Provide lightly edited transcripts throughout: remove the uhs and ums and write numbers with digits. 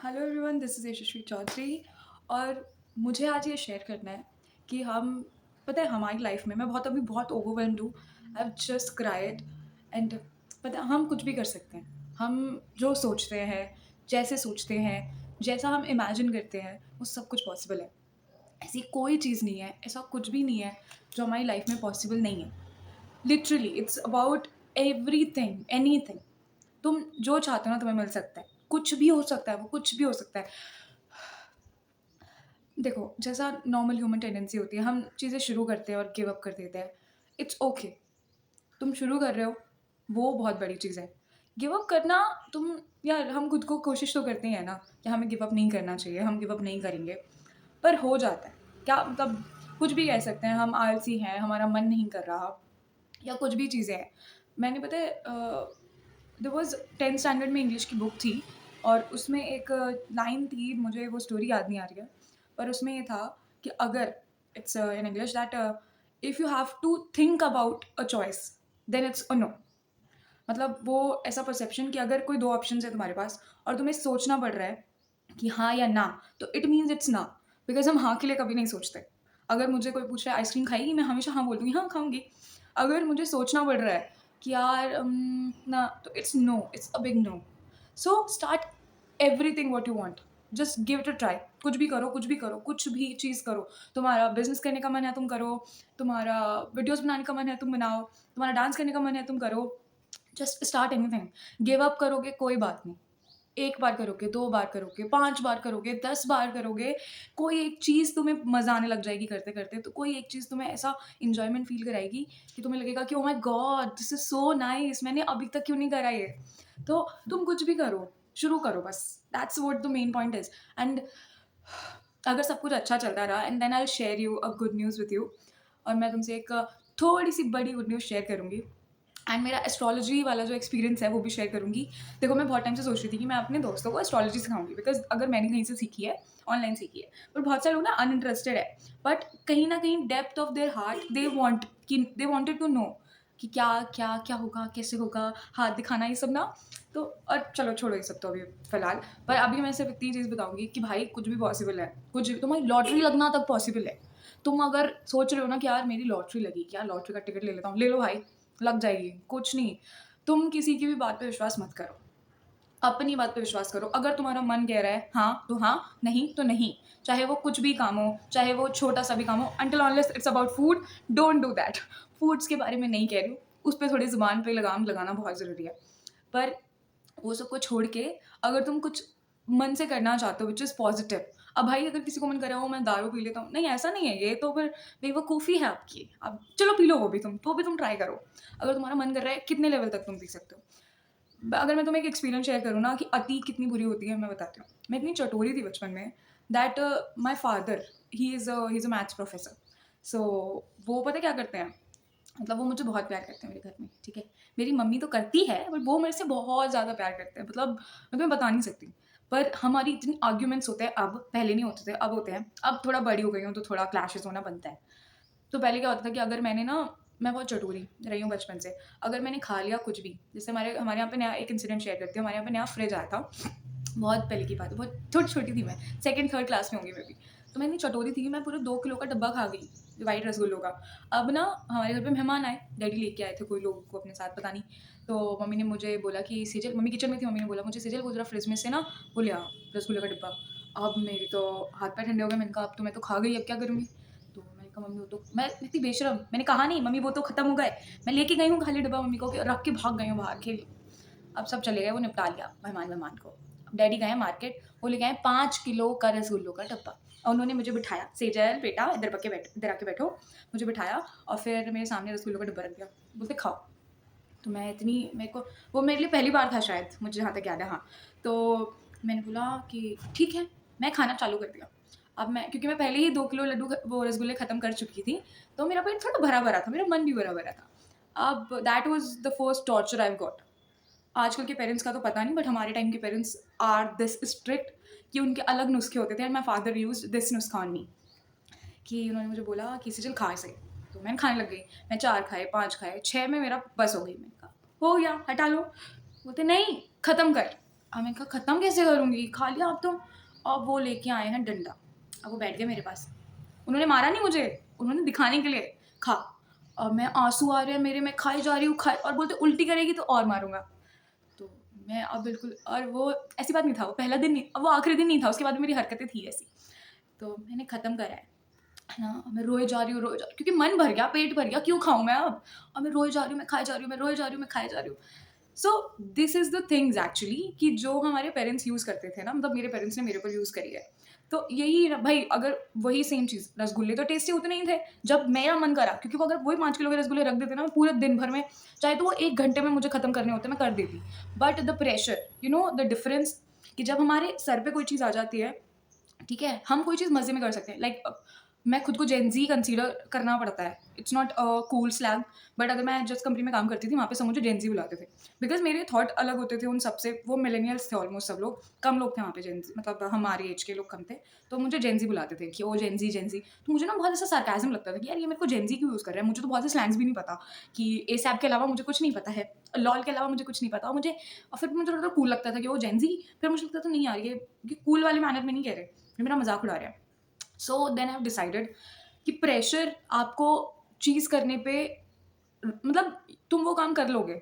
Hello everyone, this is यशस्वी चौधरी। और मुझे आज ये शेयर करना है कि हम पता है हमारी लाइफ में मैं बहुत ओवरवेल्म्ड हूँ। I have just cried and पता है हम कुछ भी कर सकते हैं। हम जो सोचते हैं, जैसे सोचते हैं, जैसा हम इमेजिन करते हैं, वो सब कुछ पॉसिबल है। ऐसी कोई चीज़ नहीं है, ऐसा कुछ भी नहीं है जो हमारी लाइफ में पॉसिबल नहीं है। Literally it's about everything, anything. तुम जो चाहते हो ना तुम्हें मिल सकता है। कुछ भी हो सकता है, वो कुछ भी हो सकता है। देखो, जैसा नॉर्मल ह्यूमन टेंडेंसी होती है, हम चीज़ें शुरू करते हैं और गिव अप कर देते हैं। It's okay. तुम शुरू कर रहे हो, वो बहुत बड़ी चीज़ है। गिव अप करना, तुम यार हम खुद को कोशिश तो करते ही हैं ना कि हमें गिव अप नहीं करना चाहिए, हम गिव अप नहीं करेंगे, पर हो जाता है। क्या मतलब कुछ भी कह सकते हैं, हम आलसी हैं, हमारा मन नहीं कर रहा या कुछ भी चीज़ें हैं। मैंने पता है देयर वाज़ 10th स्टैंडर्ड में इंग्लिश की बुक थी और उसमें एक लाइन थी, मुझे वो स्टोरी याद नहीं आ रही है, पर उसमें ये था कि अगर it's in English that if you have to think about a choice then it's a no. मतलब वो ऐसा परसेप्शन कि अगर कोई 2 ऑप्शंस है तुम्हारे पास और तुम्हें सोचना पड़ रहा है कि हाँ या ना, तो इट मीन्स इट्स ना। बिकॉज़ हम हाँ के लिए कभी नहीं सोचते। अगर मुझे कोई पूछ रहा है आइसक्रीम खाएगी? मैं हमेशा हाँ बोल दूँगी, हाँ खाऊँगी। अगर मुझे सोचना पड़ रहा है कि यार ना, तो it's no, it's a big no. So start everything what you want. Just give it a try. कुछ भी करो, कुछ भी करो, कुछ भी चीज़ करो। तुम्हारा बिज़नेस करने का मन है तुम करो, तुम्हारा वीडियोज़ बनाने का मन है तुम बनाओ, तुम्हारा डांस करने का मन है तुम करो। Just start anything. Give up करोगे कोई बात नहीं। 1 बार करोगे, 2 बार करोगे, 5 बार करोगे, 10 बार करोगे, कोई एक चीज़ तुम्हें मज़ा आने लग जाएगी करते-करते, तो कोई एक चीज़ तुम्हें ऐसा एन्जॉयमेंट फ़ील कराएगी कि तुम्हें लगेगा कि oh my God! This is so nice, मैंने अभी तक क्यों नहीं करा ये? तो तुम कुछ भी करो, शुरू करो बस। That's what the main point is. And अगर सब कुछ अच्छा चलता रहा and then I will share you a good news with you. और मैं तुमसे एक थोड़ी-सी बड़ी गुड न्यूज़ शेयर करूँगी। एंड मेरा एस्ट्रोलॉजी वाला जो एक्सपीरियंस है वो भी शेयर करूँगी। देखो, मैं बहुत टाइम से सोच रही थी कि मैं अपने दोस्तों को एस्ट्रोलॉजी सिखाऊँगी, बिकॉज़ अगर मैंने कहीं से सीखी है, ऑनलाइन सीखी है। पर बहुत सारे लोग ना अनइंटरेस्टेड है। बट कहीं न कहीं depth of their heart they wanted to know कि क्या होगा, कैसे होगा, हाथ दिखाना ये सब ना। तो और चलो छोड़ो ये सब तो अभी फ़िलहाल। पर अभी मैं सिर्फ़ इतनी चीज़ बताऊँगी कि भाई कुछ भी पॉसिबल है। कुछ भी तुम्हारी लॉटरी लगना तक पॉसिबल है। तुम अगर सोच रहे हो ना कि यार मेरी लॉटरी लगी, क्या लॉटरी का टिकट ले लेता हूँ, ले लो भाई। लग जाएगी, कुछ नहीं। तुम किसी की भी बात पे विश्वास मत करो, अपनी बात पे विश्वास करो। अगर तुम्हारा मन कह रहा है हाँ, तो हाँ, नहीं तो नहीं। चाहे वो कुछ भी काम हो, चाहे वो छोटा-सा भी काम हो, until unless it's about food, don't do that. Foods के बारे में नहीं कह रही हूँ, उस पे थोड़ी ज़ुबान पे लगाम लगाना बहुत ज़रूरी है। पर वो सब को छोड़ के अगर तुम कुछ मन से करना चाहते हो व्हिच इज़ पॉज़िटिव। अब भाई अगर किसी को मन कर रहा हो मैं दारू पी लेता हूँ, नहीं ऐसा नहीं है, ये तो फिर बेवकूफ़ी है आपकी। अब चलो पी लो वो भी तुम ट्राई करो। अगर तुम्हारा मन कर रहा है कितने लेवल तक तुम पी सकते हो। अगर मैं तुम्हें एक एक्सपीरियंस शेयर करूँ ना कि अति कितनी बुरी होती है, मैं बताती हूँ। मैं इतनी चटोरी थी बचपन में that my father he is a maths professor. So वो पता है क्या करते हैं? मतलब वो मुझे बहुत प्यार करते हैं मेरे घर में, ठीक है? मेरी मम्मी तो करती है, बट वो मेरे से बहुत ज़्यादा प्यार करते हैं, मतलब मैं तुम्हें बता नहीं सकती। पर हमारी इतनी आर्ग्यूमेंट्स होते हैं अब, पहले नहीं होते थे, अब होते हैं। अब थोड़ा बड़ी हो गई हूँ, तो थोड़ा क्लैशेज़ होना बनता है। तो पहले क्या होता था कि अगर मैंने ना मैं बहुत चटोरी रही हूँ बचपन से। अगर मैंने खा लिया कुछ भी, जैसे हमारे हमारे यहाँ पे नया एक इंसिडेंट शेयर करती हूँ, हमारे यहाँ पे नया फ्रिज आया था। बहुत पहले की बात है, बहुत छोटी-छोटी थी मैं, 2nd-3rd क्लास में होंगी मे बी। तो मैं इतनी चटोरी थी कि मैं पूरे 2 किलो का डब्बा खा गई, व्हाइट रसगुल्लों का। अब ना हमारे घर पे मेहमान आए, डैडी लेके आए थे कोई लोगों को अपने साथ, पता नहीं। तो मम्मी ने मुझे बोला कि सेजल, मम्मी किचन में थी, मम्मी ने बोला मुझे, सेजल वो ज़रा फ्रिज में से ना वो ले आ, रसगुल्ले का डिब्बा। अब मेरी तो हाथ-पैर ठंडे हो गए, मैंने कहा अब तो मैं तो खा गई, अब क्या करूँगी? तो मैंने कहा मम्मी वो तो मैं इतनी बेशर्म, मैंने कहा नहीं मम्मी वो तो खत्म हो गए। मैं लेके गई हूँ खाली डिब्बा मम्मी को, रख के भाग गई हूँ बाहर खेल। अब सब चले गए, वो निपटा लिया मेहमान को। अब डैडी गए मार्केट, वो लेके आए 5 किलो का रसगुल्लों का डब्बा और उन्होंने मुझे बिठाया, "सेजल बेटा इधर आके बैठो।" मुझे बिठाया और फिर मेरे सामने रसगुल्लों का डब्बा रख दिया। बोलते खाओ। तो मैं इतनी मेरे को वो मेरे लिए पहली बार था शायद, मुझे जहाँ तक याद है, हाँ। तो मैंने बोला कि ठीक है, मैं खाना चालू कर दिया। अब मैं क्योंकि मैं पहले ही 2 किलो लड्डू वो रसगुल्ले खत्म कर चुकी थी, तो मेरा पेट थोड़ा भरा-भरा था, मेरा मन भी भरा-भरा था। अब that was the first torture I have got. आजकल के पेरेंट्स का तो पता नहीं, बट हमारे टाइम के पेरेंट्स आर दिस स्ट्रिक्ट कि उनके अलग नुस्खे होते थे and my father used this नुस्खा ऑन मी कि उन्होंने मुझे बोला कि "सिजल खा इसे।" तो मैंने खाने लग गई। मैं 4 खाए, 5 खाए, 6 में मेरा बस हो गई। मैंने कहा, "हो गया, हटा लो।" बोलते, "नहीं, खत्म कर।" अब मैंने कहा ख़त्म कैसे करूँगी? खा लिया अब तो। अब वो लेके आए हैं डंडा। अब वो बैठ गए मेरे पास। उन्होंने मारा नहीं मुझे, उन्होंने दिखाने के लिए, खा। अब मैं आँसू आ रहे हैं मेरे, मैं खाई जा रही हूँ, खाए और बोलते उल्टी करेगी तो और मारूँगा। तो मैं अब बिल्कुल, और वो ऐसी बात नहीं था, वो पहला दिन नहीं, अब वो आखिरी दिन नहीं था, उसके बाद मेरी हरकतें थी ऐसी। तो मैंने ख़त्म करा है ना? मैं रोए जा रही हूँ, रोए जा रही हूँ, क्योंकि मन भर गया, पेट भर गया, क्यों खाऊँ मैं अब? और मैं रोए जा रही हूँ, मैं खाए जा रही हूँ, मैं रोए जा रही हूँ, मैं खाए जा रही हूँ। So this is the things actually, कि जो हमारे पेरेंट्स यूज़ करते थे ना, मतलब मेरे पेरेंट्स ने मेरे ऊपर यूज़ करी है। तो यही ना भाई, अगर वही सेम चीज़, रसगुल्ले तो टेस्टी उतने ही थे, जब मेरा मन करा, क्योंकि वो अगर वही 5 किलो के रसगुल्ले रख देते ना, मैं पूरे दिन भर में, चाहे तो वो 1 घंटे में मुझे खत्म करने होते, मैं कर देती। But the pressure, you know the difference, कि जब हमारे सर पे कोई चीज़ आ जाती है, ठीक है? हम कोई चीज़ मज़े में कर सकते हैं। लाइक मैं खुद को जेन ज़ी कंसीडर करना पड़ता है। It's not a cool slang, but अगर मैं जिस कंपनी में काम करती थी, वहाँ पे सब मुझे जेन ज़ी बुलाते थे। बिकॉज़ मेरे थॉट अलग होते थे उन सबसे, वो मिलेनियल्स थे ऑलमोस्ट सब लोग, कम लोग थे वहाँ पे जेन ज़ी, मतलब हमारी एज के लोग कम थे। तो मुझे जेन ज़ी बुलाते थे कि ओह जेन ज़ी, जेन ज़ी। तो मुझे ना बहुत ऐसा सार्काज़्म लगता था कि यार ये मेरे को जेन ज़ी क्यों यूज़ कर रहा है? मुझे तो बहुत से स्लैंग्स भी नहीं पता, कि एसैप के अलावा मुझे कुछ नहीं पता है। लॉल के अलावा मुझे कुछ नहीं पता, और फिर मुझे थोड़ा कूल लगता था कि वो जेन ज़ी, फिर मुझे लगता था नहीं यार, ये कूल वाले मैनर में नहीं कह रहे, ये मेरा मज़ाक उड़ा रहे हैं। So then I have decided कि प्रेशर आपको चीज़ करने पे, मतलब तुम वो काम कर लोगे,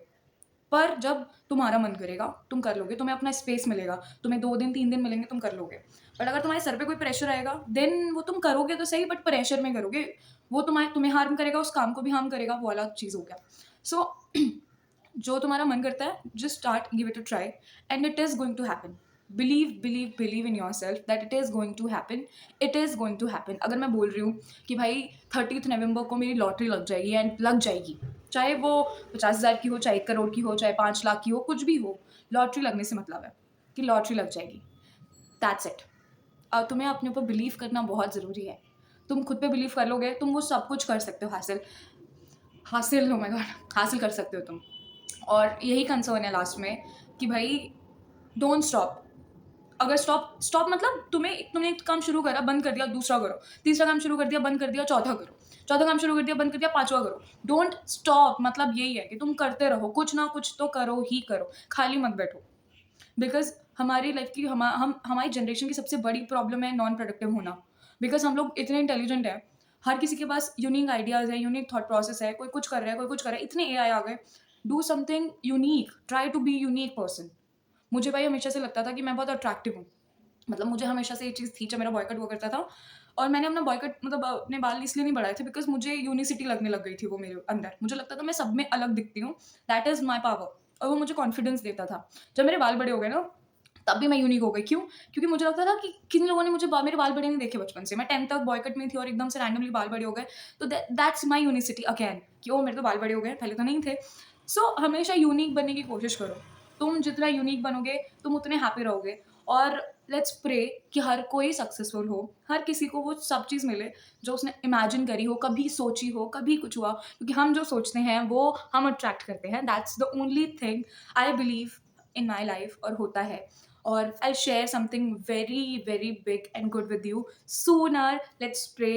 पर जब तुम्हारा मन करेगा, तुम कर लोगे, तुम्हें अपना स्पेस मिलेगा, तुम्हें 2 दिन, 3 दिन मिलेंगे, तुम कर लोगे। बट अगर तुम्हारे सर पे कोई प्रेशर आएगा, देन वो तुम करोगे तो सही, बट प्रेशर में करोगे, वो तुम्हें हार्म करेगा, उस काम को भी हार्म करेगा, वो अलग चीज़ हो गया। सो जो तुम्हारा मन करता है, just start, give it a try, and it is going to happen. Believe in yourself that it is going to happen. It is going to happen. अगर मैं बोल रही हूँ कि भाई 30th नवंबर को मेरी लॉटरी लग जाएगी, एंड लग जाएगी, चाहे वो 50,000 की हो, चाहे 1 करोड़ की हो, चाहे 5 लाख की हो, कुछ भी हो, लॉटरी लगने से मतलब है कि लॉटरी लग जाएगी, दैट्स इट। तुम्हें अपने ऊपर बिलीव करना बहुत ज़रूरी है। तुम खुद पे बिलीव कर लोगे, तुम वो सब कुछ कर सकते हो, हासिल हासिल, ओ माय गॉड, हासिल कर सकते हो तुम। और यही कंसर्न है लास्ट में, कि भाई डोंट स्टॉप। अगर स्टॉप स्टॉप मतलब तुमने एक काम शुरू करा, बंद कर दिया, दूसरा करो, तीसरा काम शुरू कर दिया, बंद कर दिया, चौथा करो, चौथा काम शुरू कर दिया, बंद कर दिया, पांचवा करो। डोंट स्टॉप, मतलब यही है कि तुम करते रहो, कुछ ना कुछ तो करो ही करो, खाली मत बैठो। बिकॉज हमारी लाइफ की, हम हमारी जनरेशन की सबसे बड़ी प्रॉब्लम है नॉन प्रोडक्टिव होना। बिकॉज हम लोग इतने इंटेलिजेंट हैं, हर किसी के पास यूनिक आइडियाज़ है, यूनिक थॉट प्रोसेस है, कोई कुछ कर रहा है, कोई कुछ कर रहा है, इतने एआई आ गए। Do something unique, try to be unique person. मुझे भाई हमेशा से लगता था कि मैं बहुत अट्रैक्टिव हूँ, मतलब मुझे हमेशा से ये चीज़ थी, जब मेरा बॉय कट हुआ करता था, और मैंने अपना बॉय कट, मतलब अपने बाल इसलिए नहीं बढ़ाए थे, बिकॉज मुझे यूनिसिटी लगने लग गई थी वो मेरे अंदर, मुझे लगता था मैं सब में अलग दिखती हूँ, दैट इज़ माई पावर, और वो मुझे कॉन्फिडेंस देता था। जब मेरे बाल बड़े हो गए ना, तब भी मैं यूनिक हो गई, क्यों? क्योंकि मुझे लगता था कि किन लोगों ने मेरे बाल बड़े नहीं देखे बचपन से, मैं 10th तक बॉय कट में थी और एकदम से रैंडमली बाल बड़े हो गए, तो दैट्स माई यूनिसिटी अगेन, कि ओ मेरे तो बाल बड़े हो गए, पहले तो नहीं थे। सो हमेशा यूनिक बनने की कोशिश करो, तुम जितना यूनिक बनोगे, तुम उतने हैप्पी रहोगे। और लेट्स प्रे कि हर कोई सक्सेसफुल हो, हर किसी को वो सब चीज़ मिले जो उसने इमेजिन करी हो, कभी सोची हो, कभी कुछ हुआ, क्योंकि हम जो सोचते हैं वो हम अट्रैक्ट करते हैं, that's the only thing I believe in my life, और होता है। और I share something very very big and good with you sooner. Let's pray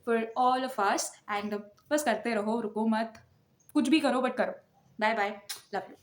for all of us, and बस करते रहो, रुको मत, कुछ भी करो बट करो। Bye bye, love you.